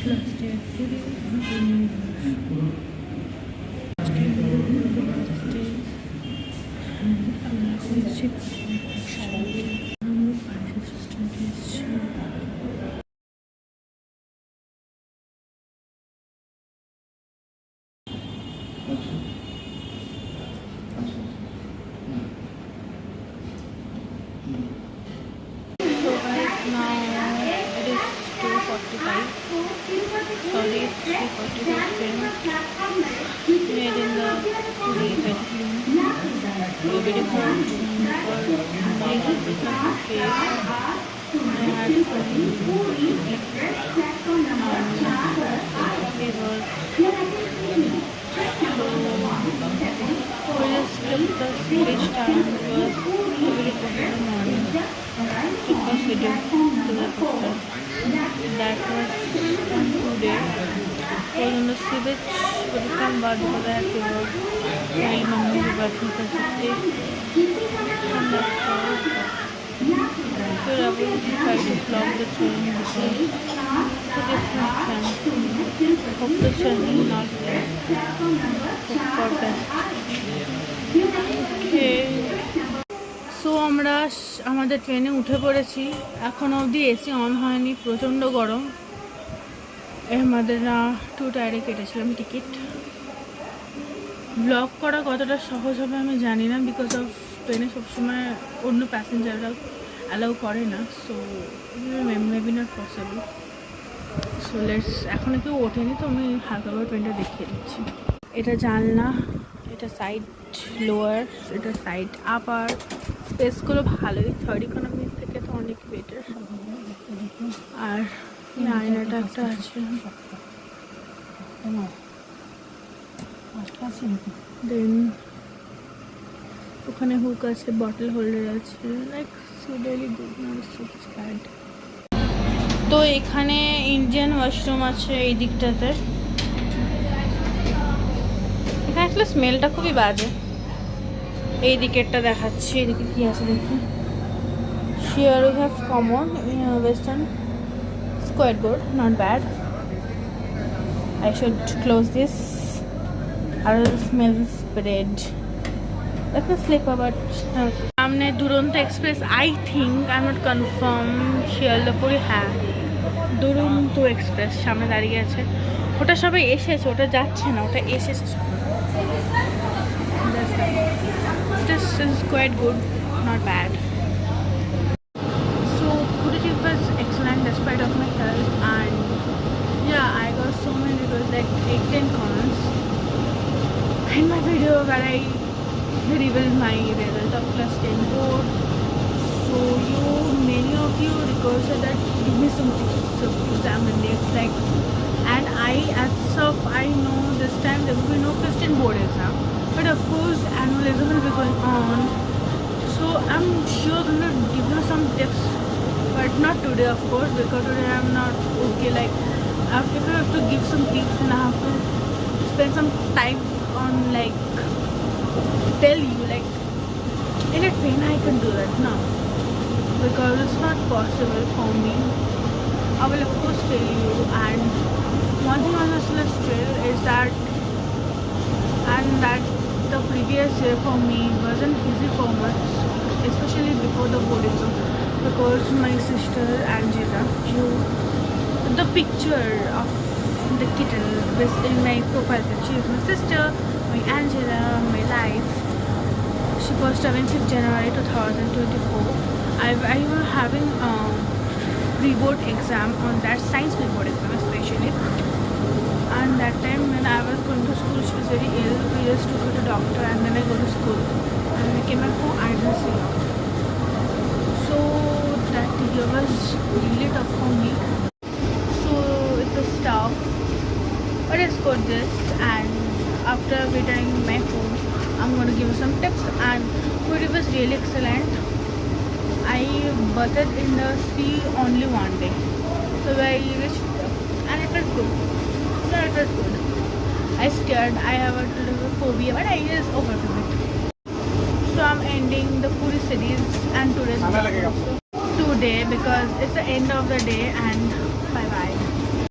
last day at Puri, আমরা হয়েছি রেস্টুরেন্টে এসেছি। So guys, now it is 2:45. Sorry, it's 3:45 p.m. Here in the Puri bedroom. We're very hot because I had become okay. I had some fever. So we just skipped the speech time because very good in the morning. Because we did to the sister. That was on today. I was on the sea beach, but it came back because I had to work. My mom was working for 6 days. And that's all. So I will try to vlog the journey because it's a different plan. Hope the journey is not there. Hope for best. Okay. So আমরা আমাদের ট্রেনে উঠে পড়েছি। এখনও অবধি AC on হয়নি, প্রচণ্ড গরম। আমাদের না 2 টায়ারে কেটেছিলাম টিকিট। ব্লগ করা কতটা সহজ হবে আমি জানি না, বিকজ অফ ট্রেনে সবসময় অন্য প্যাসেঞ্জাররা অ্যালাউ করে না। So maybe not possible. So let's, এখনও কেউ ওঠেনি তো আমি হালকা করে ট্রেনটা দেখিয়ে দিচ্ছি। এটা জানলা, এটা সাইড লোয়ার, এটা সাইড আপার। স্পেসগুলো ভালোই, থার্ড ইকোনমির থেকে তো অনেক বেটার। আর আয়নাটা একটা আছে, দেন ওখানে হুক আছে, বটল হোল্ডার আছে, like really good, not so bad. তো এখানে ইন্ডিয়ান ওয়াশরুম আছে এই দিকটাতে। এখানে আসলে স্মেলটা খুবই বাজে। এই দিকেরটা দেখাচ্ছি, এদিকে কি আছে দেখি। Here we have common western square good, not bad. I should close this or smell spread. Let me sleep about সামনে দুরন্ত express, I think, I'm not confirm, শিয়ালদাপুরি, হ্যাঁ দুরন্ত এক্সপ্রেস সামনে দাঁড়িয়ে আছে। ওটা সবাই এসেছে, ওটা যাচ্ছে না, ওটা এসেছে। This is quite good, not bad. So Puri trip was excellent despite of my health, and yeah, I got so many reviews, like 8-10 comments in my video where I revealed my result of class 10 board. So many of you requested that give me some tips of exam and dates, like, and I know this time there will be no class 10 board exam, but of course annual exam will be going on, so I'm sure going to give you some tips, but not today of course, because today I'm not okay. Like if I have to give some tips, then I have to spend some time on like tell you, like in a train I can do that now, because it's not possible for me. I will of course tell you. And one thing I must tell is that the previous year for me wasn't easy for much, especially before the board exam, because my sister Angela drew the picture of the kitten in my profile picture. She is my sister, my Angela, my life. She was having 5th January 2024. I was having pre-board exam on that science pre-board exam especially, and that time when I was going to school she was very ill. We just took her to doctor and then I go to school, and when I came back home I didn't see her. So that year was really tough for me. So it was tough, but I scored this, and after returning my home I'm going to give you some tips. And food was really excellent. I bathed in the sea only one day, so I reached and it was good. So it was good. I scared, I have a little phobia, but I just overcome it. So I'm ending the Puri series and today's video today because it's the end of the day, and bye bye.